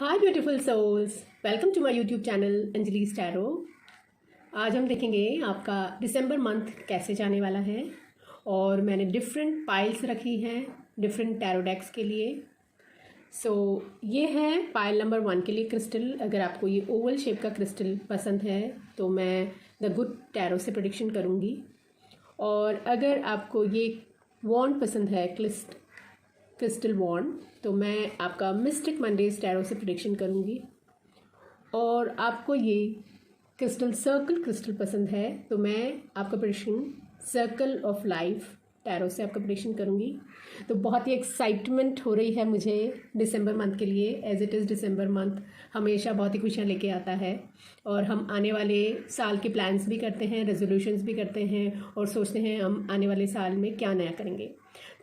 Hi beautiful souls, welcome to my YouTube channel Anjali's tarot. आज हम देखेंगे आपका दिसंबर मंथ कैसे जाने वाला है और मैंने डिफरेंट पाइल्स रखी हैं डिफरेंट टैरो डेक्स के लिए। ये है पाइल नंबर 1 के लिए क्रिस्टल। अगर आपको ये ओवल शेप का क्रिस्टल पसंद है तो मैं द गुड टैरो से प्रेडिक्शन करूँगी, और अगर आपको ये वॉन्ड पसंद है क्रिस्टल वॉन्ड तो मैं आपका मिस्टिक मंडेज टैरो से प्रेडिक्शन करूँगी। और आपको ये क्रिस्टल सर्कल क्रिस्टल पसंद है तो मैं आपका prediction circle of life tarot से आपका प्रेडिक्शन करूँगी। तो बहुत ही एक्साइटमेंट हो रही है मुझे दिसंबर मंथ के लिए। As it is December month हमेशा बहुत ही खुशियाँ लेके आता है, और हम आने वाले साल के प्लान्स भी करते हैं, रेजोल्यूशंस भी करते हैं और सोचते हैं हम आने वाले साल में क्या नया करेंगे।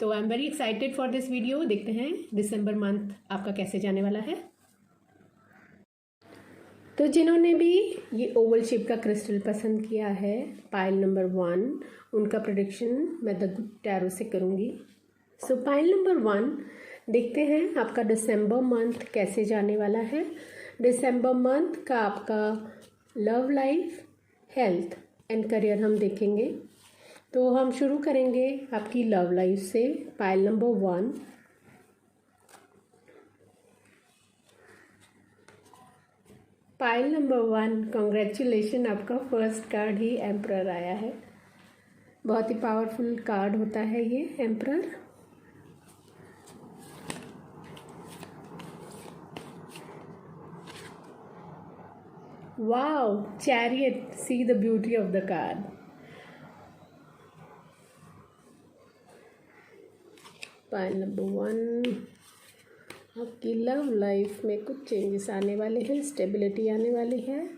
तो I am very excited for this video. देखते हैं दिसंबर मंथ आपका कैसे जाने वाला है। तो जिन्होंने भी ये ओवल शेप का क्रिस्टल पसंद किया है पाइल नंबर 1, उनका प्रेडिक्शन मैं द गुड टैरो से करूँगी। पाइल नंबर 1 देखते हैं आपका दिसंबर मंथ कैसे जाने वाला है। दिसंबर मंथ का आपका love life, health and career हम देखेंगे। तो हम शुरू करेंगे आपकी लव लाइफ से। Pile number 1, pile number 1, congratulation, आपका फर्स्ट कार्ड ही एम्परर आया है। बहुत ही पावरफुल कार्ड होता है ये emperor. Wow, chariot, see the beauty of the card. Pile number 1, आपकी लव लाइफ में कुछ चेंजेस आने वाले हैं, स्टेबिलिटी आने वाली है।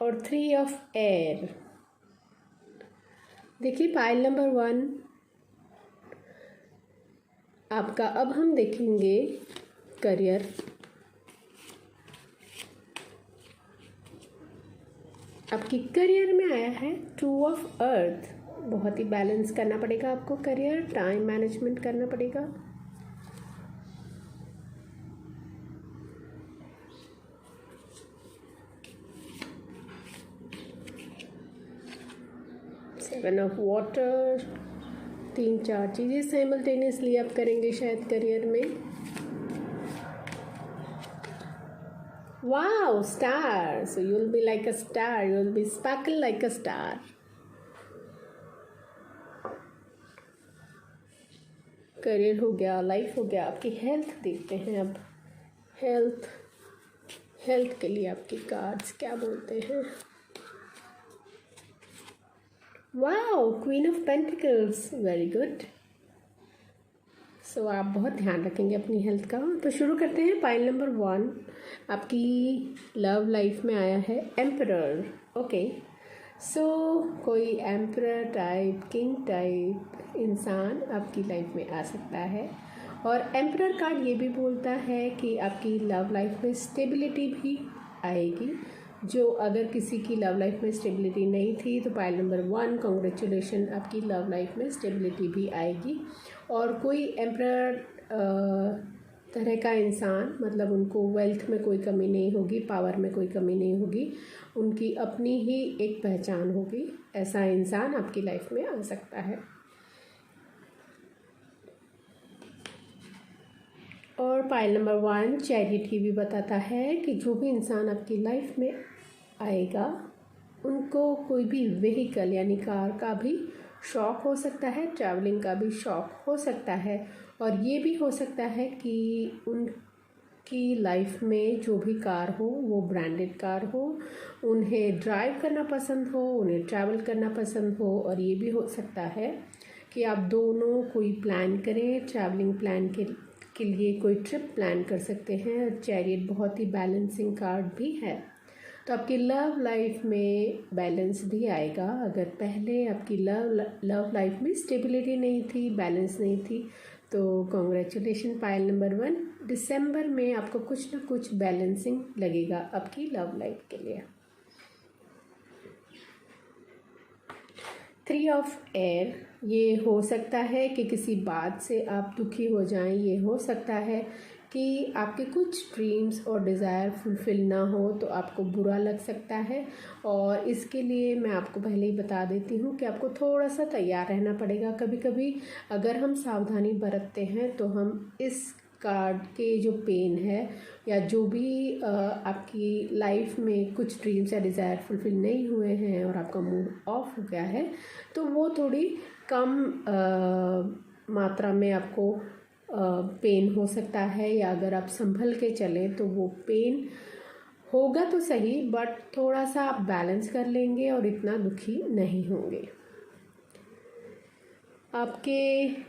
और 3 ऑफ एयर। देखिए पाइल नंबर 1 आपका, अब हम देखेंगे करियर। आपकी करियर में आया है 2 ऑफ अर्थ। बहुत ही बैलेंस करना पड़ेगा आपको करियर, टाइम मैनेजमेंट करना पड़ेगा। Seven of water. 3-4 चीज़ें साइमल्टेनियसली आप करेंगे शायद करियर में। Wow, star, so you will be like a star, you will be sparkle like a star. Career हो गया, लाइफ हो गया। आपकी हेल्थ देखते हैं अब। हेल्थ के लिए आपकी कार्ड्स क्या बोलते हैं। Wow, queen of pentacles, very good. आप बहुत ध्यान रखेंगे अपनी हेल्थ का। तो शुरू करते हैं। पाइल नंबर 1 आपकी लव लाइफ में आया है एम्परर। ओके, कोई एम्परर टाइप, किंग टाइप इंसान आपकी लाइफ में आ सकता है। और एम्परर कार्ड ये भी बोलता है कि आपकी लव लाइफ में स्टेबिलिटी भी आएगी। जो अगर किसी की लव लाइफ में स्टेबिलिटी नहीं थी तो पाइल नंबर 1, कॉन्ग्रेचुलेशन, आपकी लव लाइफ में स्टेबिलिटी भी आएगी। और कोई एम्परर तरह का इंसान, मतलब उनको वेल्थ में कोई कमी नहीं होगी, पावर में कोई कमी नहीं होगी, उनकी अपनी ही एक पहचान होगी। ऐसा इंसान आपकी लाइफ में आ सकता है। और पाइल नंबर 1 चैरियट ही भी बताता है कि जो भी इंसान आपकी लाइफ में आएगा उनको कोई भी व्हीकल यानी कार का भी शौक़ हो सकता है, ट्रैवलिंग का भी शौक़ हो सकता है। और ये भी हो सकता है कि उनकी लाइफ में जो भी कार हो वो ब्रांडेड कार हो, उन्हें ड्राइव करना पसंद हो, उन्हें ट्रैवल करना पसंद हो। और ये भी हो सकता है कि आप दोनों कोई प्लान करें, ट्रैवलिंग प्लान के लिए कोई ट्रिप प्लान कर सकते हैं। चैरियट बहुत ही बैलेंसिंग कार्ड भी है। तो आपकी लव लाइफ में बैलेंस भी आएगा। अगर पहले आपकी लव लाइफ में स्टेबिलिटी नहीं थी, बैलेंस नहीं थी, तो कॉन्ग्रेचुलेशन पाइल नंबर 1, दिसंबर में आपको कुछ ना कुछ बैलेंसिंग लगेगा आपकी लव लाइफ के लिए। 3 ऑफ एयर, ये हो सकता है कि किसी बात से आप दुखी हो जाएं, ये हो सकता है कि आपके कुछ ड्रीम्स और डिज़ायर फुलफ़िल ना हो तो आपको बुरा लग सकता है। और इसके लिए मैं आपको पहले ही बता देती हूँ कि आपको थोड़ा सा तैयार रहना पड़ेगा। कभी कभी अगर हम सावधानी बरतते हैं तो हम इस कार्ड के जो पेन है या जो भी आपकी लाइफ में कुछ ड्रीम्स या डिज़ायर फुलफ़िल नहीं हुए हैं और आपका मूड ऑफ हो गया है, तो वो थोड़ी कम मात्रा में आपको पेन हो सकता है। या अगर आप संभल के चलें तो वो पेन होगा तो सही, बट थोड़ा सा आप बैलेंस कर लेंगे और इतना दुखी नहीं होंगे। आपके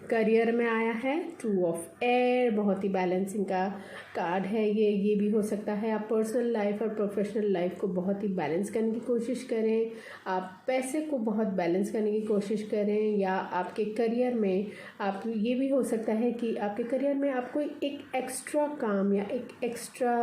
करियर में आया है 2 ऑफ एयर, बहुत ही बैलेंसिंग का कार्ड है ये भी हो सकता है आप पर्सनल लाइफ और प्रोफेशनल लाइफ को बहुत ही बैलेंस करने की कोशिश करें, आप पैसे को बहुत बैलेंस करने की कोशिश करें, या आपके करियर में आप ये भी हो सकता है कि आपके करियर में आप कोई एक एक्स्ट्रा काम या एक एक्स्ट्रा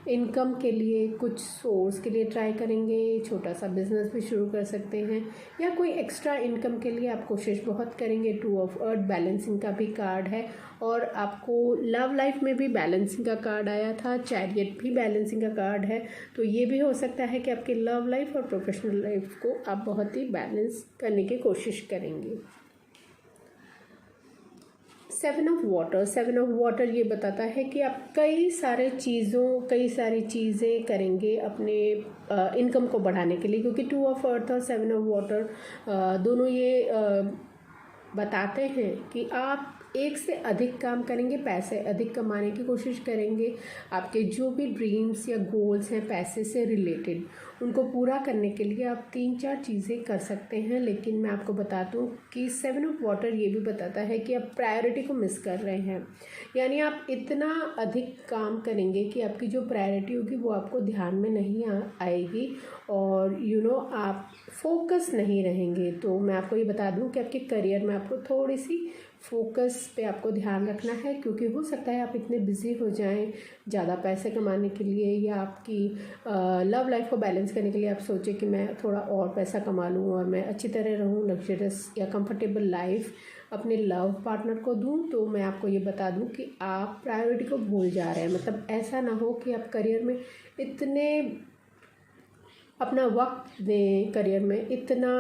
इनकम के लिए कुछ सोर्स के लिए ट्राई करेंगे। छोटा सा बिजनेस भी शुरू कर सकते हैं या कोई एक्स्ट्रा इनकम के लिए आप कोशिश बहुत करेंगे। 2 ऑफ अर्थ बैलेंसिंग का भी कार्ड है और आपको लव लाइफ में भी बैलेंसिंग का कार्ड आया था, चैरियट भी बैलेंसिंग का कार्ड है। तो ये भी हो सकता है कि आपकी लव लाइफ और प्रोफेशनल लाइफ को आप बहुत ही बैलेंस करने की कोशिश करेंगे। 7 ऑफ वाटर ये बताता है कि आप कई सारी चीज़ें करेंगे अपने इनकम को बढ़ाने के लिए, क्योंकि 2 ऑफ अर्थ और 7 ऑफ वाटर दोनों ये बताते हैं कि आप एक से अधिक काम करेंगे, पैसे अधिक कमाने की कोशिश करेंगे। आपके जो भी ड्रीम्स या गोल्स हैं पैसे से रिलेटेड, उनको पूरा करने के लिए आप 3-4 चीज़ें कर सकते हैं। लेकिन मैं आपको बता दूं कि 7 ऑफ वाटर ये भी बताता है कि आप प्रायोरिटी को मिस कर रहे हैं, यानी आप इतना अधिक काम करेंगे कि आपकी जो प्रायोरिटी होगी वो आपको ध्यान में नहीं आएगी और आप फोकस नहीं रहेंगे। तो मैं आपको ये बता दूं कि आपके करियर में आपको थोड़ी सी फोकस पे आपको ध्यान रखना है, क्योंकि हो सकता है आप इतने बिजी हो जाएं ज़्यादा पैसे कमाने के लिए या आपकी लव लाइफ को बैलेंस करने के लिए आप सोचें कि मैं थोड़ा और पैसा कमा लूँ और मैं अच्छी तरह रहूँ, लग्जरियस या कंफर्टेबल लाइफ अपने लव पार्टनर को दूँ। तो मैं आपको ये बता दूँ कि आप प्रायोरिटी को भूल जा रहे हैं। मतलब ऐसा ना हो कि आप करियर में इतने अपना वक्त दें, करियर में इतना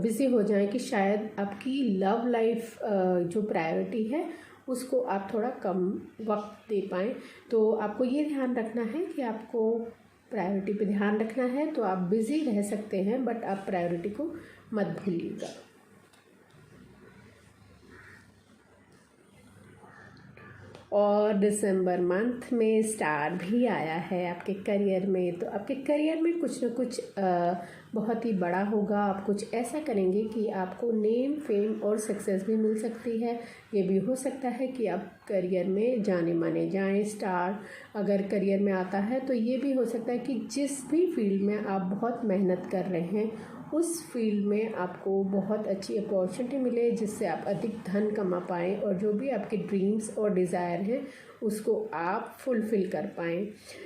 बिज़ी हो जाएं कि शायद आपकी लव लाइफ जो प्रायोरिटी है उसको आप थोड़ा कम वक्त दे पाएँ। तो आपको ये ध्यान रखना है कि आपको प्रायोरिटी पे ध्यान रखना है। तो आप बिज़ी रह सकते हैं बट आप प्रायोरिटी को मत भूलिएगा। और दिसंबर मंथ में स्टार भी आया है आपके करियर में। तो आपके करियर में कुछ ना कुछ बहुत ही बड़ा होगा। आप कुछ ऐसा करेंगे कि आपको नेम, फेम और सक्सेस भी मिल सकती है। ये भी हो सकता है कि आप करियर में जाने माने जाएं। स्टार अगर करियर में आता है तो ये भी हो सकता है कि जिस भी फील्ड में आप बहुत मेहनत कर रहे हैं उस फील्ड में आपको बहुत अच्छी अपॉर्चुनिटी मिले, जिससे आप अधिक धन कमा पाएँ और जो भी आपके ड्रीम्स और डिज़ायर हैं उसको आप फुलफ़िल कर पाएँ।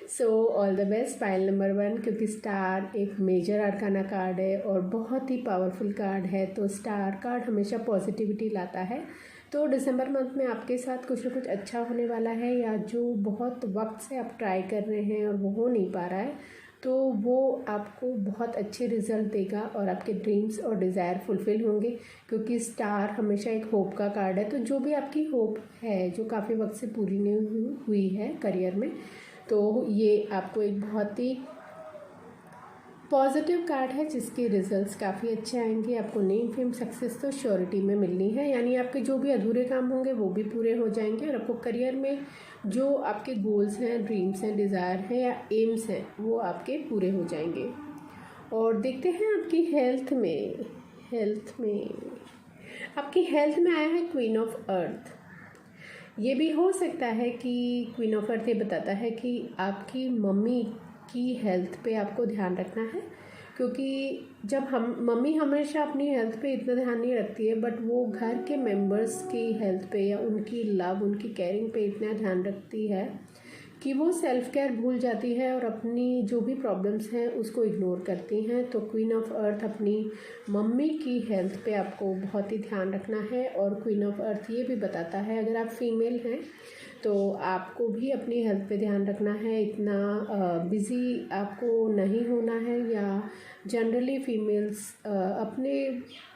सो all the best pile number 1, क्योंकि स्टार एक मेजर आर्काना कार्ड है और बहुत ही पावरफुल कार्ड है। तो स्टार कार्ड हमेशा पॉजिटिविटी लाता है। तो दिसंबर मंथ में आपके साथ कुछ ना कुछ अच्छा होने वाला है, या जो बहुत वक्त से आप ट्राई कर रहे हैं और वो हो नहीं पा रहा है तो वो आपको बहुत अच्छे रिज़ल्ट देगा और आपके ड्रीम्स और डिज़ायर फुलफ़िल होंगे, क्योंकि स्टार हमेशा एक होप का कार्ड है। तो जो भी आपकी होप है जो काफ़ी वक्त से पूरी नहीं हुई है करियर में, तो ये आपको एक बहुत ही पॉजिटिव कार्ड है जिसके रिजल्ट्स काफ़ी अच्छे आएंगे। आपको नेम, फेम, सक्सेस तो श्योरिटी में मिलनी है, यानी आपके जो भी अधूरे काम होंगे वो भी पूरे हो जाएंगे और आपको करियर में जो आपके गोल्स हैं, ड्रीम्स हैं, डिज़ायर हैं या एम्स हैं वो आपके पूरे हो जाएंगे। और देखते हैं आपकी हेल्थ में आपकी हेल्थ में आया है क्वीन ऑफ अर्थ। ये भी हो सकता है कि क्वीन ऑफ अर्थ ये बताता है कि आपकी मम्मी की हेल्थ पे आपको ध्यान रखना है, क्योंकि जब मम्मी हमेशा अपनी हेल्थ पे इतना ध्यान नहीं रखती है, बट वो घर के मेंबर्स की हेल्थ पे या उनकी लव, उनकी केयरिंग पे इतना ध्यान रखती है कि वो सेल्फ केयर भूल जाती है और अपनी जो भी प्रॉब्लम्स हैं उसको इग्नोर करती हैं। तो क्वीन ऑफ अर्थ अपनी मम्मी की हेल्थ पे आपको बहुत ही ध्यान रखना है। और क्वीन ऑफ अर्थ ये भी बताता है अगर आप फीमेल हैं तो आपको भी अपनी हेल्थ पे ध्यान रखना है, इतना बिज़ी आपको नहीं होना है। या जनरली फीमेल्स अपने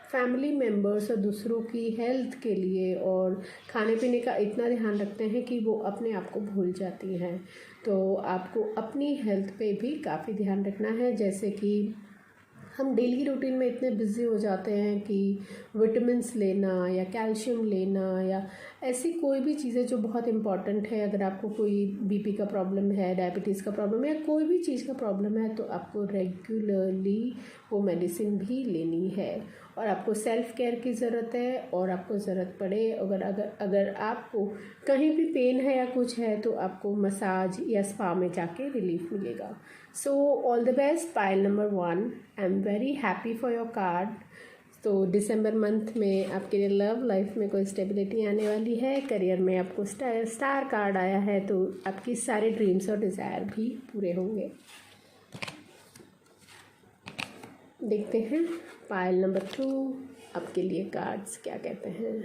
फैमिली मेम्बर्स और दूसरों की हेल्थ के लिए और खाने पीने का इतना ध्यान रखते हैं कि वो अपने आप को भूल जाती हैं। तो आपको अपनी हेल्थ पे भी काफ़ी ध्यान रखना है। जैसे कि हम डेली रूटीन में इतने बिज़ी हो जाते हैं कि विटामिन्स लेना या कैल्शियम लेना या ऐसी कोई भी चीज़ें जो बहुत इम्पॉर्टेंट है, अगर आपको कोई बीपी का प्रॉब्लम है, डायबिटीज़ का प्रॉब्लम है या कोई भी चीज़ का प्रॉब्लम है, तो आपको रेगुलरली वो मेडिसिन भी लेनी है। और आपको सेल्फ़ केयर की ज़रूरत है। और आपको ज़रूरत पड़े अगर अगर अगर आपको कहीं भी पेन है या कुछ है, तो आपको मसाज या स्पा में जाके रिलीफ मिलेगा। सो all the best pile number 1। I am very happy for your card. तो दिसंबर मंथ में आपके लिए लव लाइफ में कोई स्टेबिलिटी आने वाली है। करियर में आपको स्टार कार्ड आया है, तो आपकी सारे ड्रीम्स और डिज़ायर भी पूरे होंगे। देखते हैं पाइल नंबर 2 आपके लिए कार्ड्स क्या कहते हैं।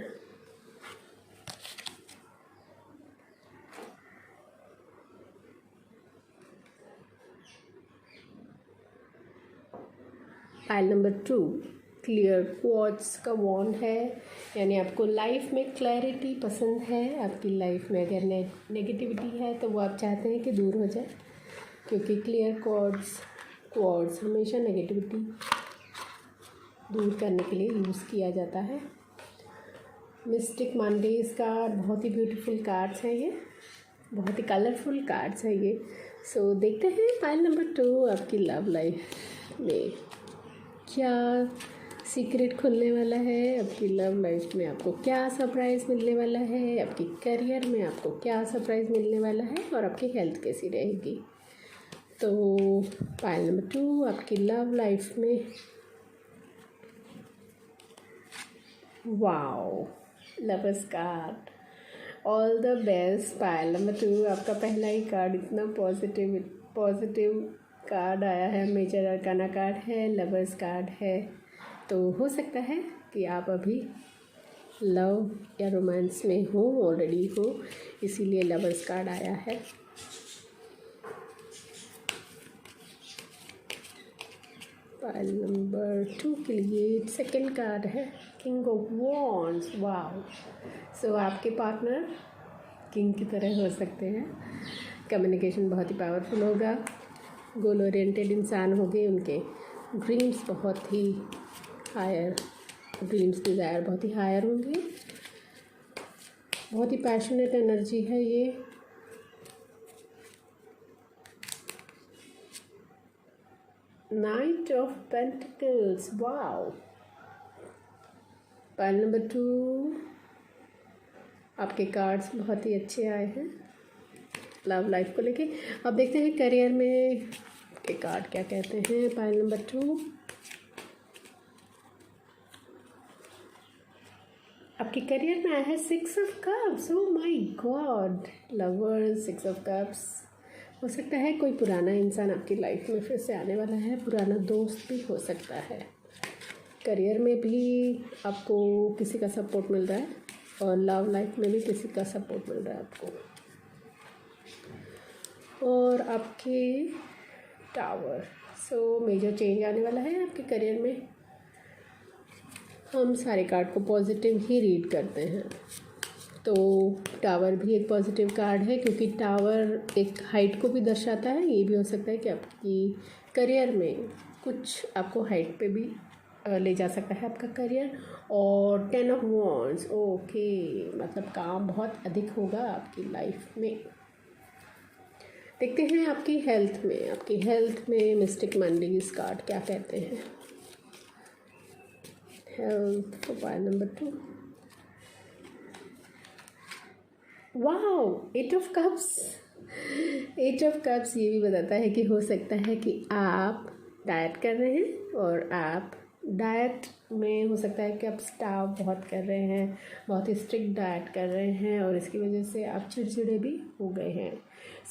पाइल नंबर 2 क्लियर क्वार्ट्स का वॉन्ड है, यानी आपको लाइफ में क्लैरिटी पसंद है। आपकी लाइफ में अगर नेगेटिविटी है तो वो आप चाहते हैं कि दूर हो जाए, क्योंकि क्लियर क्वार्ट्स हमेशा नेगेटिविटी दूर करने के लिए यूज़ किया जाता है। मिस्टिक मंडेज कार्ड, बहुत ही ब्यूटीफुल कार्ड्स हैं ये, बहुत ही कलरफुल कार्ड्स हैं ये। सो देखते हैं पाइल नंबर 2 आपकी लव लाइफ में क्या सीक्रेट खुलने वाला है। आपकी लव लाइफ में आपको क्या सरप्राइज़ मिलने वाला है, आपकी करियर में आपको क्या सरप्राइज़ मिलने वाला है, और आपकी हेल्थ कैसी रहेगी। तो पाइल नंबर 2 आपकी लव लाइफ में, wow, lovers card, all the best. Pile number 2 आपका पहला ही कार्ड इतना पॉजिटिव कार्ड आया है। मेजर अरकाना कार्ड है, लवर्स कार्ड है। तो हो सकता है कि आप अभी लव या रोमांस में हो, ऑलरेडी हो, इसीलिए लवर्स कार्ड आया है। पाइल नंबर 2 के लिए सेकंड कार्ड है किंग ऑफ वॉन्ड्स। वाओ, सो आपके पार्टनर किंग की तरह हो सकते हैं। कम्युनिकेशन बहुत ही पावरफुल होगा, गोल ओरिएंटेड इंसान होंगे, उनके ड्रीम्स बहुत ही हायर, डिज़ायर बहुत ही हायर होंगे। बहुत ही पैशनेट एनर्जी है ये। Night of pentacles, wow. Pile number 2 आपके कार्ड्स बहुत ही अच्छे आए हैं लव लाइफ को लेके। अब देखते हैं करियर में के कार्ड क्या कहते हैं। पाइल नंबर 2 आपके करियर में आया है 6 of cups. Oh my God, lovers, 6 of cups. हो सकता है कोई पुराना इंसान आपकी लाइफ में फिर से आने वाला है, पुराना दोस्त भी हो सकता है। करियर में भी आपको किसी का सपोर्ट मिल रहा है और लव लाइफ में भी किसी का सपोर्ट मिल रहा है आपको। और आपके टावर, सो मेजर चेंज आने वाला है आपके करियर में। हम सारे कार्ड को पॉजिटिव ही रीड करते हैं, तो टावर भी एक पॉजिटिव कार्ड है, क्योंकि टावर एक हाइट को भी दर्शाता है। ये भी हो सकता है कि आपकी करियर में कुछ आपको हाइट पे भी ले जा सकता है आपका करियर। और 10 ऑफ वॉन्ड्स, ओके, मतलब काम बहुत अधिक होगा आपकी लाइफ में। देखते हैं आपकी हेल्थ में मिस्टिक मंडेज कार्ड क्या कहते हैं। Health for pile number 2, wow, 8 of cups. 8 of cups ये भी बताता है कि हो सकता है कि आप डाइट कर रहे हैं, और आप डाइट में हो सकता है कि आप स्टार्व बहुत कर रहे हैं, बहुत ही स्ट्रिक्ट डाइट कर रहे हैं, और इसकी वजह से आप चिड़चिड़े भी हो गए हैं।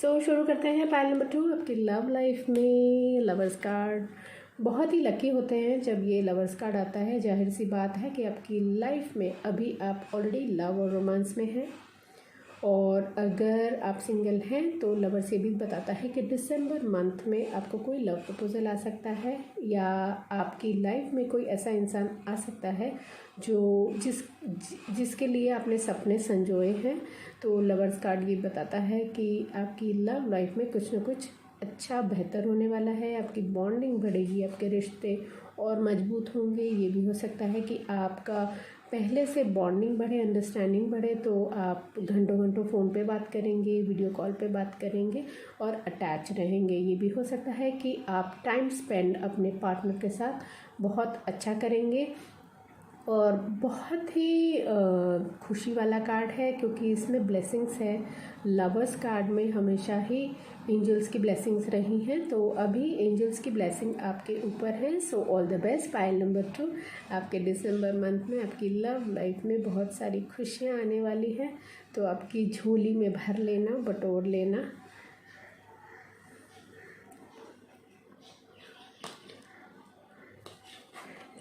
सो शुरू करते हैं पाइल नंबर 2 आपकी लव लाइफ में। लवर्स कार्ड, बहुत ही लकी होते हैं जब ये लवर्स कार्ड आता है। जाहिर सी बात है कि आपकी लाइफ में अभी आप ऑलरेडी लव और रोमांस में हैं, और अगर आप सिंगल हैं तो लवर से भी बताता है कि दिसंबर मंथ में आपको कोई लव प्रपोज़ल आ सकता है या आपकी लाइफ में कोई ऐसा इंसान आ सकता है जो जिसके लिए आपने सपने संजोए हैं। तो लवर्स कार्ड ये बताता है कि आपकी लव लाइफ में कुछ ना कुछ अच्छा बेहतर होने वाला है, आपकी बॉन्डिंग बढ़ेगी, आपके रिश्ते और मजबूत होंगे। ये भी हो सकता है कि आपका पहले से बॉन्डिंग बढ़े, अंडरस्टैंडिंग बढ़े, तो आप घंटों घंटों फ़ोन पे बात करेंगे, वीडियो कॉल पे बात करेंगे और अटैच रहेंगे। ये भी हो सकता है कि आप टाइम स्पेंड अपने पार्टनर के साथ बहुत अच्छा करेंगे। और बहुत ही खुशी वाला कार्ड है क्योंकि इसमें ब्लेसिंग्स है। लवर्स कार्ड में हमेशा ही एंजल्स की ब्लेसिंग्स रही हैं, तो अभी एंजल्स की ब्लेसिंग आपके ऊपर है। So all the best. Pile number 2, आपके दिसंबर मंथ में आपकी लव लाइफ में बहुत सारी खुशियाँ आने वाली हैं, तो आपकी झोली में भर लेना, बटोर लेना।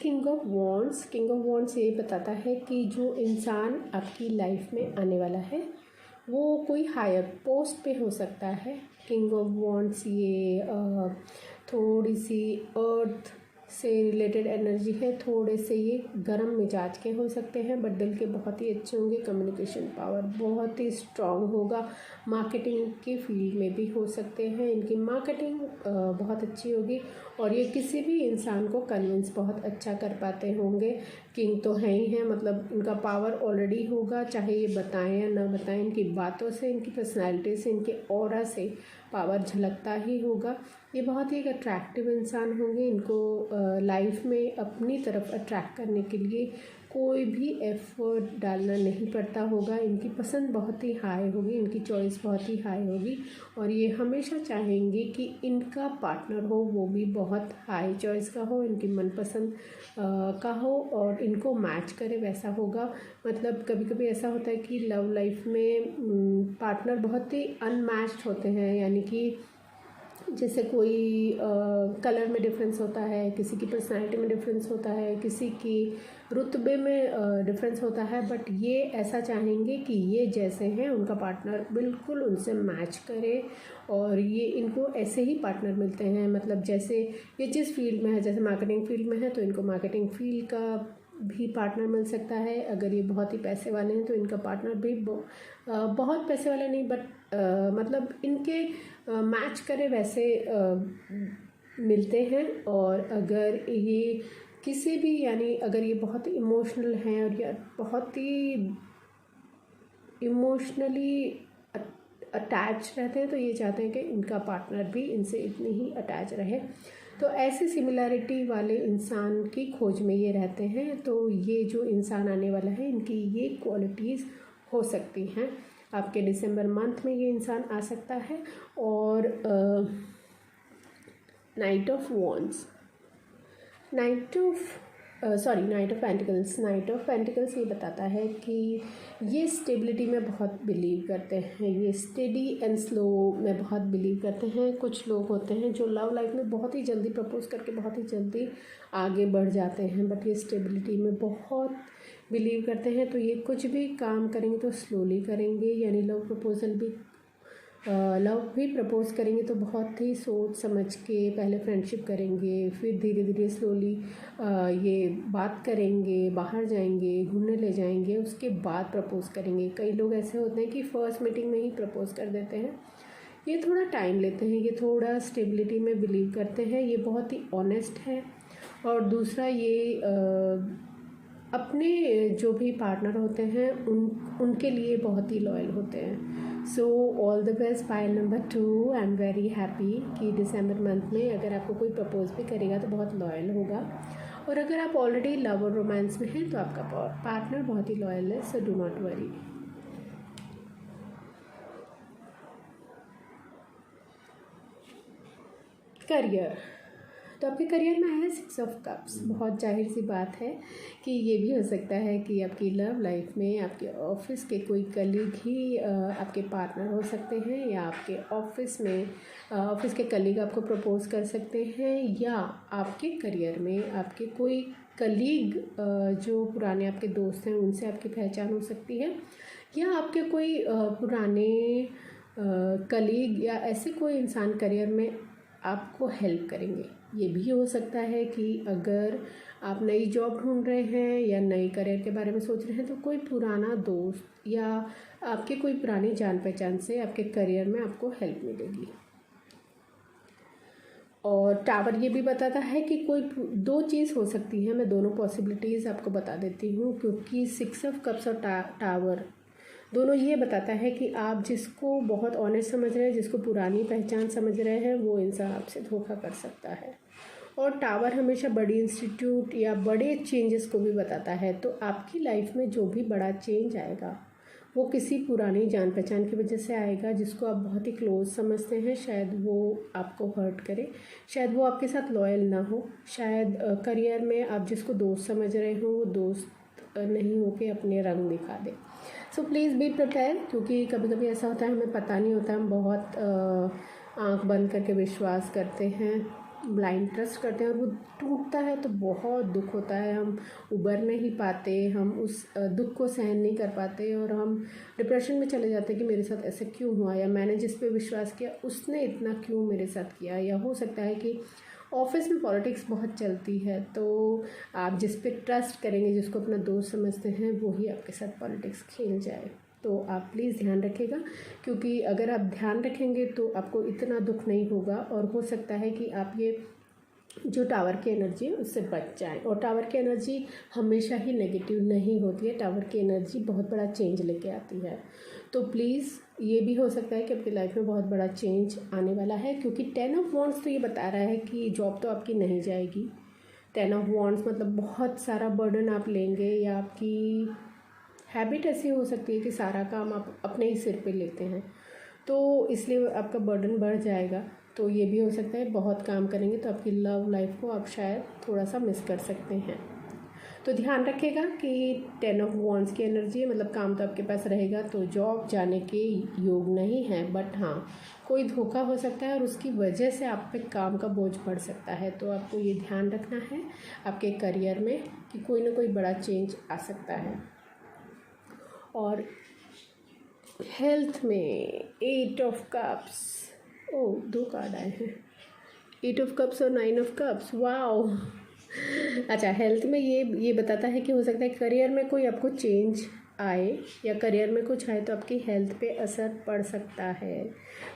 किंग ऑफ वॉन्ड्स ये बताता है कि जो इंसान आपकी लाइफ में आने वाला है वो कोई हायर पोस्ट पे हो सकता है। किंग ऑफ वॉन्ड्स ये थोड़ी सी अर्थ से रिलेटेड एनर्जी है, थोड़े से ये गर्म मिजाज के हो सकते हैं, बट दिल के बहुत ही अच्छे होंगे। कम्युनिकेशन पावर बहुत ही स्ट्रांग होगा। मार्केटिंग के फील्ड में भी हो सकते हैं, इनकी मार्केटिंग बहुत अच्छी होगी और ये किसी भी इंसान को कन्विंस बहुत अच्छा कर पाते होंगे। किंग तो हैं ही हैं, मतलब इनका पावर ऑलरेडी होगा, चाहे ये बताएं या ना बताएं, इनकी बातों से, इनकी पर्सनैलिटी से, इनके ऑरा से पावर झलकता ही होगा। ये बहुत ही एक अट्रैक्टिव इंसान होंगे। इनको लाइफ में अपनी तरफ अट्रैक्ट करने के लिए कोई भी एफर्ट डालना नहीं पड़ता होगा। इनकी पसंद बहुत ही हाई होगी, इनकी चॉइस बहुत ही हाई होगी और ये हमेशा चाहेंगे कि इनका पार्टनर हो वो भी बहुत हाई चॉइस का हो, इनकी मनपसंद का हो और इनको मैच करे वैसा होगा। मतलब कभी कभी ऐसा होता है कि लव लाइफ में पार्टनर बहुत ही अनमैच्ड होते हैं, यानी कि जैसे कोई कलर में डिफरेंस होता है, किसी की पर्सनैलिटी में डिफरेंस होता है, किसी की रुतबे में डिफरेंस होता है, बट ये ऐसा चाहेंगे कि ये जैसे हैं उनका पार्टनर बिल्कुल उनसे मैच करे और ये इनको ऐसे ही पार्टनर मिलते हैं। मतलब जैसे ये जिस फील्ड में है, जैसे मार्केटिंग फील्ड में है तो इनको मार्केटिंग फील्ड का भी पार्टनर मिल सकता है। अगर ये बहुत ही पैसे वाले हैं तो इनका पार्टनर भी बहुत पैसे वाला नहीं, बट मतलब इनके मैच करे वैसे मिलते हैं। और अगर ये किसी भी, यानी अगर ये बहुत ही इमोशनल हैं और ये बहुत ही इमोशनली अटैच रहते हैं तो ये चाहते हैं कि इनका पार्टनर भी इनसे इतनी ही अटैच रहे। तो ऐसी सिमिलैरिटी वाले इंसान की खोज में ये रहते हैं। तो ये जो इंसान आने वाला है इनकी ये क्वालिटीज़ हो सकती हैं। आपके दिसंबर मंथ में ये इंसान आ सकता है। और नाइट ऑफ पेंटिकल्स ये बताता है कि ये स्टेबिलिटी में बहुत बिलीव करते हैं, ये स्टेडी एंड स्लो में बहुत बिलीव करते हैं। कुछ लोग होते हैं जो लव लाइफ में बहुत ही जल्दी प्रपोज करके बहुत ही जल्दी आगे बढ़ जाते हैं, बट ये स्टेबिलिटी में बहुत बिलीव करते हैं। तो ये कुछ भी काम करेंगे तो स्लोली करेंगे, यानी लव भी प्रपोज करेंगे तो बहुत ही सोच समझ के पहले फ्रेंडशिप करेंगे, फिर धीरे धीरे स्लोली ये बात करेंगे, बाहर जाएंगे, घूमने ले जाएंगे, उसके बाद प्रपोज करेंगे। कई लोग ऐसे होते हैं कि फ़र्स्ट मीटिंग में ही प्रपोज कर देते हैं। ये थोड़ा टाइम लेते हैं, ये थोड़ा स्टेबिलिटी में बिलीव करते हैं, ये बहुत ही ऑनेस्ट है। और दूसरा ये अपने जो भी पार्टनर होते हैं उनके लिए बहुत ही लॉयल होते हैं। सो all the best pile number 2। I am very happy कि दिसंबर मंथ में अगर आपको कोई प्रपोज भी करेगा तो बहुत लॉयल होगा। और अगर आप ऑलरेडी लव और रोमांस में हैं तो आपका पार्टनर बहुत ही लॉयल है, so do not worry. Career, तो आपके करियर में है 6 ऑफ कप्स। बहुत जाहिर सी बात है कि ये भी हो सकता है कि आपकी लव लाइफ में आपके ऑफिस के कोई कलीग ही आपके पार्टनर हो सकते हैं, या आपके ऑफिस में ऑफिस के कलीग आपको प्रपोज कर सकते हैं, या आपके करियर में आपके कोई कलीग जो पुराने आपके दोस्त हैं उनसे आपकी पहचान हो सकती है, या आपके कोई पुराने कलीग या ऐसे कोई इंसान करियर में आपको हेल्प करेंगे। ये भी हो सकता है कि अगर आप नई जॉब ढूंढ रहे हैं या नई करियर के बारे में सोच रहे हैं तो कोई पुराना दोस्त या आपके कोई पुरानी जान पहचान से आपके करियर में आपको हेल्प मिलेगी। और टावर ये भी बताता है कि कोई दो चीज़ हो सकती है। मैं दोनों पॉसिबिलिटीज़ आपको बता देती हूँ, क्योंकि 6 ऑफ कप्स और टावर दोनों ये बताता है कि आप जिसको बहुत ऑनेस्ट समझ रहे हैं, जिसको पुरानी पहचान समझ रहे हैं, वो इंसान आपसे धोखा कर सकता है। और टावर हमेशा बड़ी इंस्टीट्यूट या बड़े चेंजेस को भी बताता है। तो आपकी लाइफ में जो भी बड़ा चेंज आएगा वो किसी पुरानी जान पहचान की वजह से आएगा, जिसको आप बहुत ही क्लोज समझते हैं। शायद वो आपको हर्ट करे, शायद वो आपके साथ लॉयल ना हो, शायद करियर में आप जिसको दोस्त समझ रहे हो वो दोस्त नहीं हो के अपने रंग दिखा दे। सो प्लीज़ बी प्रिपेयर, क्योंकि कभी कभी ऐसा होता है हमें पता नहीं होता, हम बहुत आँख बंद करके विश्वास करते हैं, ब्लाइंड ट्रस्ट करते हैं और वो टूटता है तो बहुत दुख होता है। हम उबर नहीं पाते, हम उस दुख को सहन नहीं कर पाते और हम डिप्रेशन में चले जाते हैं कि मेरे साथ ऐसा क्यों हुआ, या मैंने जिस पे विश्वास किया उसने इतना क्यों मेरे साथ किया। या हो सकता है कि ऑफिस में पॉलिटिक्स बहुत चलती है, तो आप जिस पे ट्रस्ट करेंगे, जिसको अपना दोस्त समझते हैं, वो ही आपके साथ पॉलिटिक्स खेल जाए। तो आप प्लीज़ ध्यान रखिएगा, क्योंकि अगर आप ध्यान रखेंगे तो आपको इतना दुख नहीं होगा और हो सकता है कि आप ये जो टावर की एनर्जी है उससे बच जाएं। और टावर की एनर्जी हमेशा ही नेगेटिव नहीं होती है, टावर की एनर्जी बहुत बड़ा चेंज लेके आती है। तो प्लीज़ ये भी हो सकता है कि आपकी लाइफ में बहुत बड़ा चेंज आने वाला है, क्योंकि 10 ऑफ वॉन्ड्स तो ये बता रहा है कि जॉब तो आपकी नहीं जाएगी। 10 ऑफ वॉन्ड्स मतलब बहुत सारा बर्डन आप लेंगे, या आपकी हैबिट ऐसी हो सकती है कि सारा काम आप अपने ही सिर पे लेते हैं, तो इसलिए आपका बर्डन बढ़ जाएगा। तो ये भी हो सकता है बहुत काम करेंगे तो आपकी लव लाइफ को आप शायद थोड़ा सा मिस कर सकते हैं। तो ध्यान रखिएगा कि 10 ऑफ वॉन्ड्स की एनर्जी है, मतलब काम तो आपके पास रहेगा, तो जॉब जाने के योग नहीं है, बट हाँ कोई धोखा हो सकता है और उसकी वजह से आप पे काम का बोझ बढ़ सकता है। तो आपको ये ध्यान रखना है आपके करियर में कि कोई ना कोई बड़ा चेंज आ सकता है। और हेल्थ में 8 ऑफ कप्स, ओ 2 कार्ड आए हैं, 8 ऑफ कप्स और 9 ऑफ कप्स, वाओ। अच्छा, हेल्थ में ये बताता है कि हो सकता है करियर में कोई आपको चेंज आए या करियर में कुछ आए तो आपकी हेल्थ पे असर पड़ सकता है।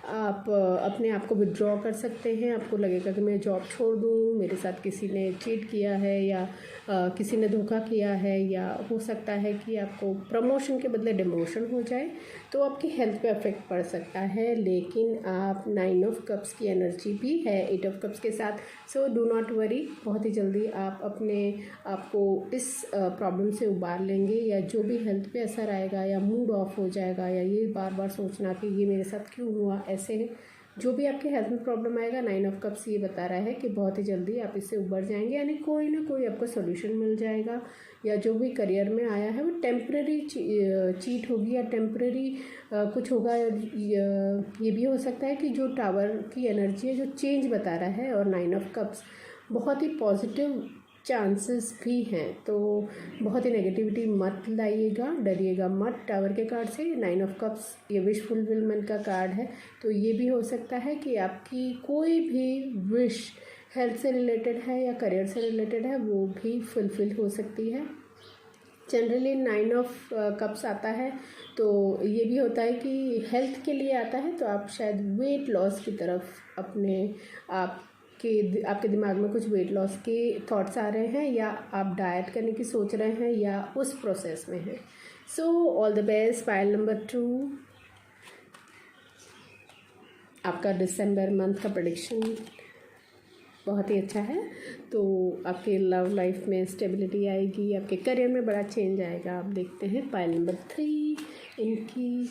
आप अपने आप को विड्रॉ कर सकते हैं, आपको लगेगा कि मैं जॉब छोड़ दूँ, मेरे साथ किसी ने चीट किया है या किसी ने धोखा किया है, या हो सकता है कि आपको प्रमोशन के बदले डिमोशन हो जाए, तो आपकी हेल्थ पे अफेक्ट पड़ सकता है। लेकिन आप 9 ऑफ कप्स की एनर्जी भी है 8 ऑफ कप्स के साथ, सो डू नॉट वरी, बहुत ही जल्दी आप अपने आपको इस प्रॉब्लम से उबार लेंगे। या जो भी हेल्थ पे असर आएगा या मूड ऑफ हो जाएगा, या ये बार बार सोचना कि ये मेरे साथ क्यों हुआ, ऐसे जो भी आपके हेल्थ में प्रॉब्लम आएगा, 9 ऑफ कप्स ये बता रहा है कि बहुत ही जल्दी आप इससे उबर जाएंगे, यानी कोई ना कोई आपको सोल्यूशन मिल जाएगा। या जो भी करियर में आया है वो टेम्परेरी चीट होगी या टेम्परेरी कुछ होगा। ये भी हो सकता है कि जो टावर की एनर्जी है जो चेंज बता रहा है, और 9 ऑफ कप्स बहुत ही पॉजिटिव चांसेस भी हैं, तो बहुत ही नेगेटिविटी मत लाइएगा, डरिएगा मत टावर के कार्ड से। 9 ऑफ कप्स ये विश फुलफिलमेंट का कार्ड है, तो ये भी हो सकता है कि आपकी कोई भी विश हेल्थ से रिलेटेड है या करियर से रिलेटेड है वो भी फुलफिल हो सकती है। जनरली 9 ऑफ कप्स आता है तो ये भी होता है कि हेल्थ के लिए आता है, तो आप शायद वेट लॉस की तरफ अपने आपके दिमाग में कुछ वेट लॉस के थॉट्स आ रहे हैं, या आप डाइट करने की सोच रहे हैं या उस प्रोसेस में हैं। सो all the best. Pile number 2 आपका दिसंबर मंथ का प्रेडिक्शन बहुत ही अच्छा है। तो आपके लव लाइफ में स्टेबिलिटी आएगी, आपके करियर में बड़ा चेंज आएगा। आप देखते हैं पाइल नंबर 3 इनकी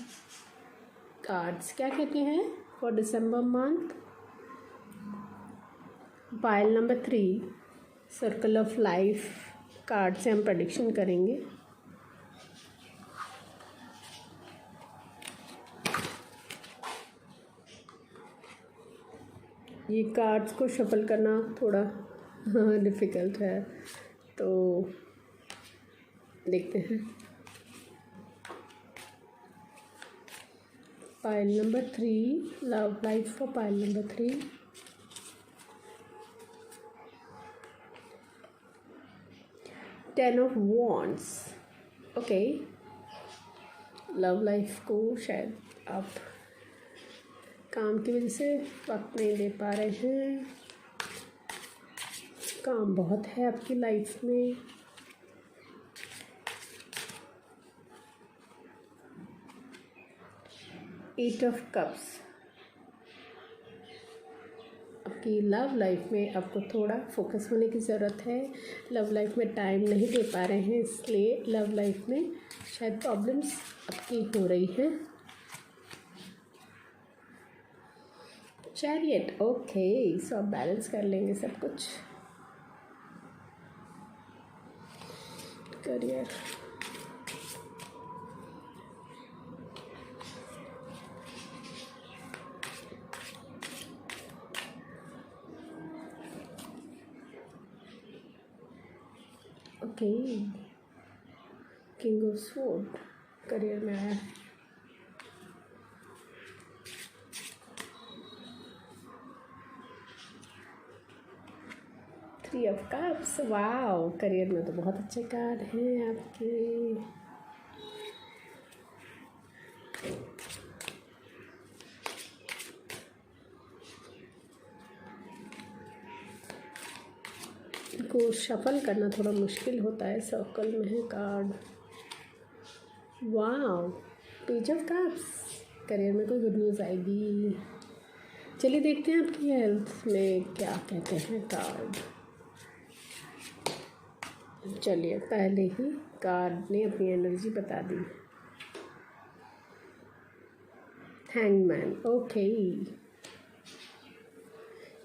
कार्ड्स क्या कहते हैं for December month. Pile number 3 circle of life card से हम प्रेडिक्शन करेंगे। ये कार्ड्स को शफल करना थोड़ा डिफ़िकल्ट है, तो देखते हैं। Pile number 3, love life for pile number 3। Ten of wands. Okay, love life को शायद आप काम की वजह से वक्त नहीं दे पा रहे हैं। काम बहुत है आपकी लाइफ में। Eight of cups. आपकी लव लाइफ में आपको थोड़ा फोकस होने की ज़रूरत है। लव लाइफ में टाइम नहीं दे पा रहे हैं, इसलिए लव लाइफ में शायद प्रॉब्लम्स आपकी हो रही हैं। चैरियट। ओके, सो आप बैलेंस कर लेंगे सब कुछ। Career. Okay, king of sword career में आया। Three of cups. Wow, career में तो बहुत अच्छे कार्ड हैं आपके। को शफल करना थोड़ा मुश्किल होता है, सर्कल में है card. Wow, page of cups. Career में कोई गुड न्यूज़ आएगी। चलिए देखते हैं आपकी हेल्थ में क्या कहते हैं कार्ड। चलिए, पहले ही कार्ड ने अपनी एनर्जी बता दी। हैंगमैन। ओके,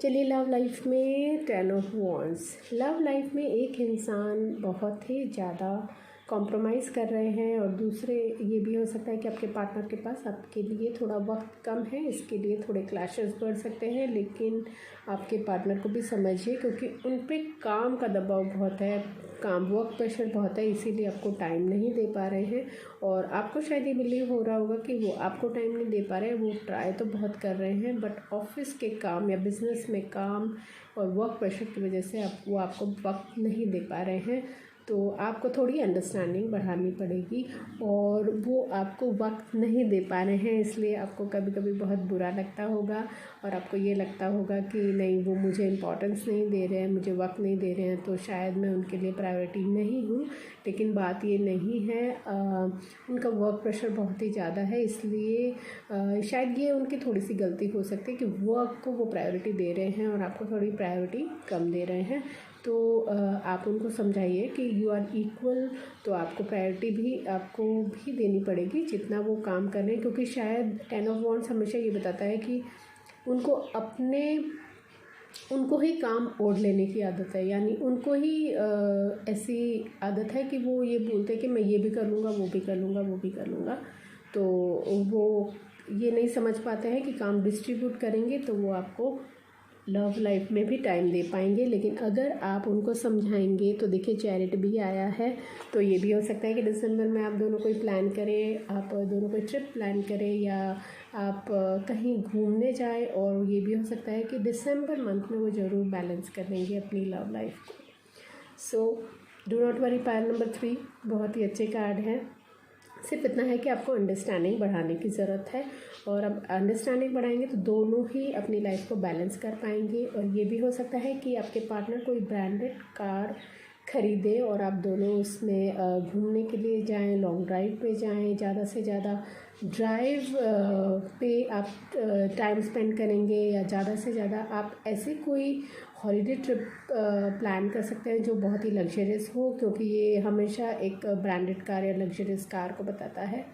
चलिए लव लाइफ में ten of wands. Love life में एक इंसान बहुत ही ज़्यादा कॉम्प्रोमाइज़ कर रहे हैं और दूसरे ये भी हो सकता है कि आपके पार्टनर के पास आपके लिए थोड़ा वक्त कम है, इसके लिए थोड़े क्लैशेस बढ़ सकते हैं। लेकिन आपके पार्टनर को भी समझिए, क्योंकि उन पे काम का दबाव बहुत है, काम वर्क प्रेशर बहुत है, इसीलिए आपको टाइम नहीं दे पा रहे हैं। और आपको शायद ये बिलीव हो रहा होगा कि वो आपको टाइम नहीं दे पा रहे हैं। वो ट्राई तो बहुत कर रहे हैं, बट ऑफिस के काम या बिजनेस में काम और वर्क प्रेशर की वजह से वो आपको वक्त नहीं दे पा रहे हैं। तो आपको थोड़ी अंडरस्टैंडिंग बढ़ानी पड़ेगी, और वो आपको वक्त नहीं दे पा रहे हैं, इसलिए आपको कभी कभी बहुत बुरा लगता होगा और आपको ये लगता होगा कि नहीं, वो मुझे इम्पोर्टेंस नहीं दे रहे हैं, मुझे वक्त नहीं दे रहे हैं, तो शायद मैं उनके लिए प्रायोरिटी नहीं हूँ। लेकिन बात ये नहीं है, उनका वर्क प्रेशर बहुत ही ज़्यादा है, इसलिए शायद ये उनकी थोड़ी सी गलती हो सकती है कि वर्क को वो प्रायोरिटी दे रहे हैं और आपको थोड़ी प्रायोरिटी कम दे रहे हैं। तो आप उनको समझाइए कि यू आर इक्वल, तो आपको प्रायोरिटी भी आपको भी देनी पड़ेगी जितना वो काम कर रहे हैं। क्योंकि शायद टेन ऑफ वॉन्ड्स हमेशा ये बताता है कि उनको ही काम ओढ़ लेने की आदत है, यानी उनको ही ऐसी आदत है कि वो ये बोलते हैं कि मैं ये भी कर लूँगा, वो भी कर लूँगा, वो भी कर लूँगा। तो वो ये नहीं समझ पाते हैं कि काम डिस्ट्रीब्यूट करेंगे तो वो आपको लव लाइफ में भी टाइम दे पाएंगे। लेकिन अगर आप उनको समझाएंगे तो देखिए चैरिट भी आया है, तो ये भी हो सकता है कि दिसंबर में आप दोनों कोई प्लान करें, आप दोनों कोई ट्रिप प्लान करें, या आप कहीं घूमने जाएं। और ये भी हो सकता है कि दिसंबर मंथ में वो ज़रूर बैलेंस कर लेंगे अपनी लव लाइफ को। So do not worry, pile number 3 बहुत ही अच्छे कार्ड हैं। सिर्फ इतना है कि आपको अंडरस्टैंडिंग बढ़ाने की ज़रूरत है, और अब अंडरस्टैंडिंग बढ़ाएंगे तो दोनों ही अपनी लाइफ को बैलेंस कर पाएंगे। और ये भी हो सकता है कि आपके पार्टनर कोई ब्रांडेड कार खरीदे और आप दोनों उसमें घूमने के लिए जाएं, लॉन्ग ड्राइव पे जाएं, ज़्यादा से ज़्यादा ड्राइव पे आप टाइम स्पेंड करेंगे, या ज़्यादा से ज़्यादा आप ऐसे कोई हॉलीडे ट्रिप प्लान कर सकते हैं जो बहुत ही लग्जरियस हो, क्योंकि ये हमेशा एक ब्रांडेड कार या लग्जरियस कार को बताता है।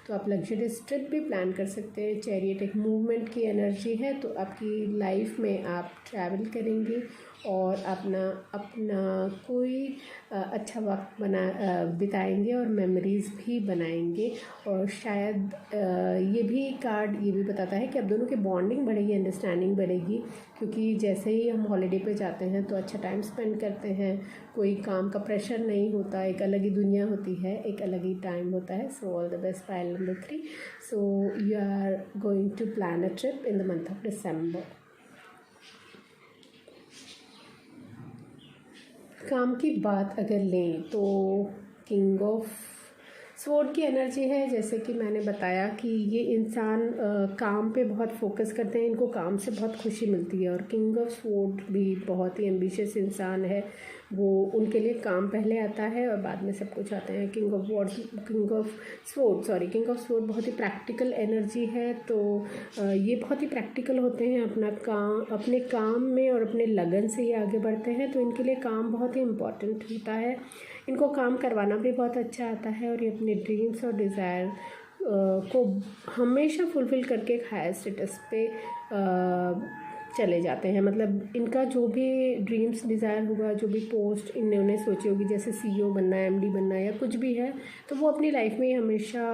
तो आप लग्जरियस ट्रिप भी प्लान कर सकते हैं। चैरियट एक मूवमेंट की एनर्जी है, तो आपकी लाइफ में आप ट्रैवल करेंगे और अपना कोई अच्छा वक्त बिताएंगे और मेमोरीज़ भी बनाएंगे। और शायद ये भी बताता है कि आप दोनों की बॉन्डिंग बढ़ेगी, अंडरस्टैंडिंग बढ़ेगी, क्योंकि जैसे ही हम हॉलीडे हॉलीडे पे जाते हैं तो अच्छा टाइम स्पेंड करते हैं, कोई काम का प्रेशर नहीं होता, एक अलग ही दुनिया होती है, एक अलग ही टाइम होता है. So all the best pile number 3. So you are going to plan a trip in the month of December. काम की बात अगर लें तो किंग ऑफ स्वॉर्ड की एनर्जी है. जैसे कि मैंने बताया कि ये इंसान काम पे बहुत फोकस करते हैं, इनको काम से बहुत खुशी मिलती है. और किंग ऑफ स्वॉर्ड भी बहुत ही एम्बिशियस इंसान है, वो उनके लिए काम पहले आता है और बाद में सब कुछ आता है. किंग ऑफ स्वॉर्ड बहुत ही प्रैक्टिकल एनर्जी है. तो ये बहुत ही प्रैक्टिकल होते हैं, अपने काम में और अपने लगन से ये आगे बढ़ते हैं. तो इनके लिए काम बहुत ही इम्पॉर्टेंट होता है. इनको काम करवाना भी बहुत अच्छा आता है और ये अपने ड्रीम्स और डिज़ायर को हमेशा फुलफ़िल करके एक हायर स्टेटस पे चले जाते हैं. मतलब इनका जो भी ड्रीम्स डिज़ायर होगा, जो भी पोस्ट इन्होंने सोची होगी, जैसे CEO बनना है, MD बनना है या कुछ भी है, तो वो अपनी लाइफ में हमेशा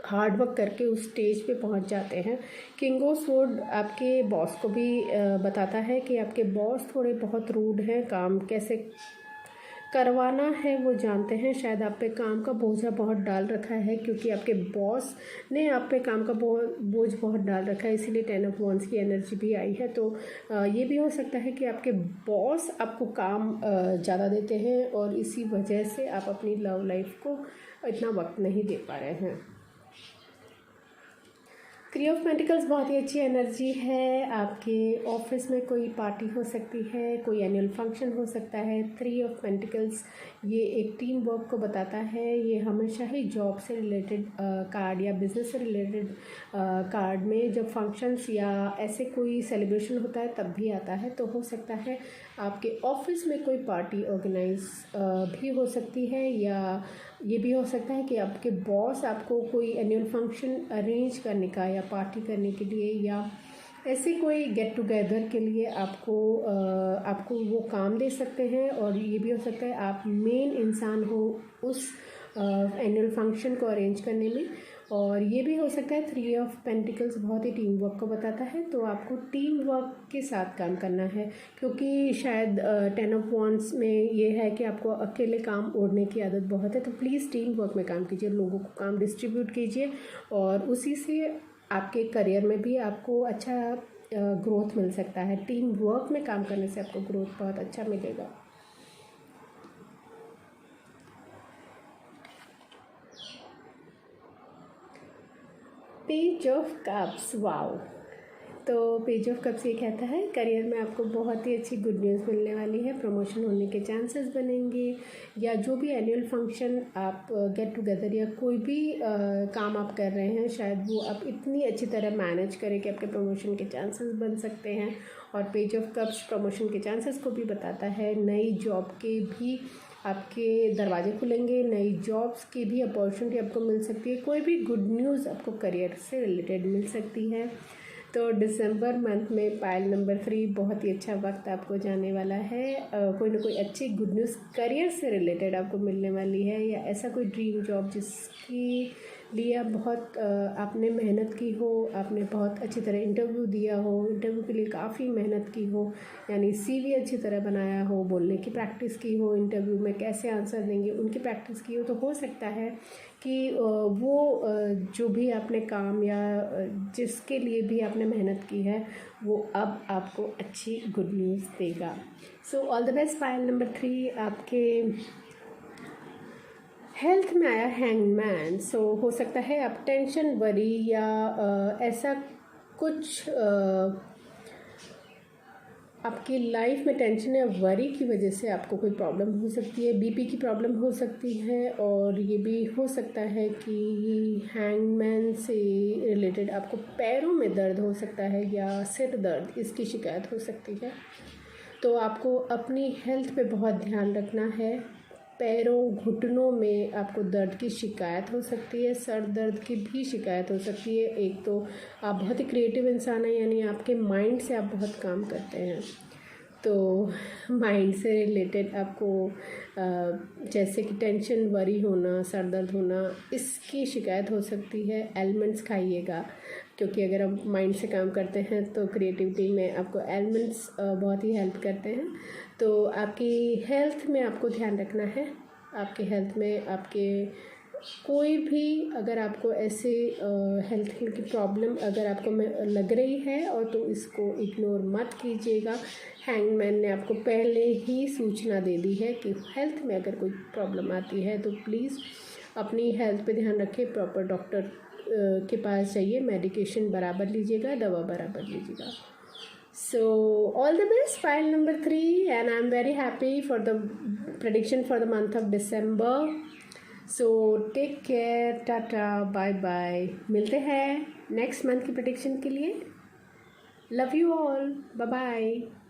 हार्ड वर्क करके उस स्टेज पे पहुंच जाते हैं. किंग ऑफ स्वॉर्ड आपके बॉस को भी बताता है कि आपके बॉस थोड़े बहुत रूड हैं, काम कैसे करवाना है वो जानते हैं. शायद आप पे काम का बोझा बहुत डाल रखा है, क्योंकि आपके बॉस ने आप पे काम का बोझ बहुत डाल रखा है, इसीलिए 10 ऑफ वॉन्ड्स की एनर्जी भी आई है. तो ये भी हो सकता है कि आपके बॉस आपको काम ज़्यादा देते हैं और इसी वजह से आप अपनी लव लाइफ को इतना वक्त नहीं दे पा रहे हैं. 3 ऑफ पेंटिकल्स बहुत ही अच्छी एनर्जी है. आपके ऑफिस में कोई पार्टी हो सकती है, कोई एनुअल फंक्शन हो सकता है. 3 ऑफ पेंटिकल्स ये एक टीम वर्क को बताता है. ये हमेशा ही जॉब से रिलेटेड कार्ड या बिज़नेस से रिलेटेड कार्ड में जब फंक्शंस या ऐसे कोई सेलिब्रेशन होता है तब भी आता है. तो हो सकता है आपके ऑफिस में कोई पार्टी ऑर्गेनाइज भी हो सकती है, या ये भी हो सकता है कि आपके बॉस आपको कोई एनुअल फंक्शन अरेंज करने का या पार्टी करने के लिए या ऐसे कोई गेट टुगेदर के लिए आपको वो काम दे सकते हैं. और ये भी हो सकता है आप मेन इंसान हो उस एनुअल फंक्शन को अरेंज करने में. और ये भी हो सकता है 3 ऑफ पेंटिकल्स बहुत ही टीम वर्क को बताता है. तो आपको टीम वर्क के साथ काम करना है, क्योंकि शायद 10 ऑफ वॉन्ड्स में ये है कि आपको अकेले काम ओढ़ने की आदत बहुत है. तो प्लीज़ टीम वर्क में काम कीजिए, लोगों को काम डिस्ट्रीब्यूट कीजिए और उसी से आपके करियर में भी आपको अच्छा ग्रोथ मिल सकता है. टीम वर्क में काम करने से आपको ग्रोथ बहुत अच्छा मिलेगा. Page of cups, wow. तो पेज ऑफ कप्स ये कहता है करियर में आपको बहुत ही अच्छी गुड न्यूज़ मिलने वाली है. प्रमोशन होने के चांसेस बनेंगे, या जो भी एनुअल फंक्शन आप गेट टुगेदर या कोई भी काम आप कर रहे हैं, शायद वो आप इतनी अच्छी तरह मैनेज करें कि आपके प्रमोशन के चांसेस बन सकते हैं. और पेज ऑफ कप्स प्रमोशन के चांसेस को भी बताता है. नई जॉब के भी आपके दरवाजे खुलेंगे, नई जॉब्स की भी अपॉर्चुनिटी आपको मिल सकती है, कोई भी गुड न्यूज़ आपको करियर से रिलेटेड मिल सकती है. तो दिसंबर मंथ में पाइल नंबर 3 बहुत ही अच्छा वक्त आपको जाने वाला है. कोई ना कोई अच्छी गुड न्यूज़ करियर से रिलेटेड आपको मिलने वाली है, या ऐसा कोई ड्रीम जॉब जिसकी लिए आप बहुत आपने मेहनत की हो, आपने बहुत अच्छी तरह इंटरव्यू दिया हो, इंटरव्यू के लिए काफ़ी मेहनत की हो, यानी CV अच्छी तरह बनाया हो, बोलने की प्रैक्टिस की हो, इंटरव्यू में कैसे आंसर देंगे उनकी प्रैक्टिस की हो. तो हो सकता है कि वो जो भी आपने काम या जिसके लिए भी आपने मेहनत की है वो अब आपको अच्छी गुड न्यूज़ देगा. सो all the best. File number 3 आपके हेल्थ में आया हैंगमैन. सो हो सकता है आप टेंशन, वरी या ऐसा कुछ आपकी लाइफ में टेंशन या वरी की वजह से आपको कोई प्रॉब्लम हो सकती है. BP की प्रॉब्लम हो सकती है, और ये भी हो सकता है कि हैंगमैन से रिलेटेड आपको पैरों में दर्द हो सकता है या सिर दर्द, इसकी शिकायत हो सकती है. तो आपको अपनी हेल्थ पे बहुत ध्यान रखना है. पैरों, घुटनों में आपको दर्द की शिकायत हो सकती है, सर दर्द की भी शिकायत हो सकती है. एक तो आप बहुत ही क्रिएटिव इंसान हैं, यानी आपके माइंड से आप बहुत काम करते हैं. तो माइंड से रिलेटेड आपको जैसे कि टेंशन, वरी होना, सर दर्द होना, इसकी शिकायत हो सकती है. एलिमेंट्स खाइएगा, क्योंकि अगर आप माइंड से काम करते हैं तो क्रिएटिविटी में आपको एलिमेंट्स बहुत ही हेल्प करते हैं। तो आपकी हेल्थ में आपको ध्यान रखना है। आपके हेल्थ में आपके कोई भी अगर आपको ऐसे हेल्थ की प्रॉब्लम अगर आपको लग रही है और तो इसको इग्नोर मत कीजिएगा। हैंगमैन ने आपको पहले ही सूचना दे दी है कि हेल्थ में अगर कोई प्रॉब्लम आती है तो प्लीज़ अपनी हेल्थ पे ध्यान रखें, प्रॉपर डॉक्टर के पास जाइए, मेडिकेशन बराबर लीजिएगा, दवा बराबर लीजिएगा। So all the best, file number 3, and I'm very happy for the prediction for the month of December. So take care, tata, bye bye. मिलते हैं नेक्स्ट मंथ की prediction के लिए. Love you all, bye bye.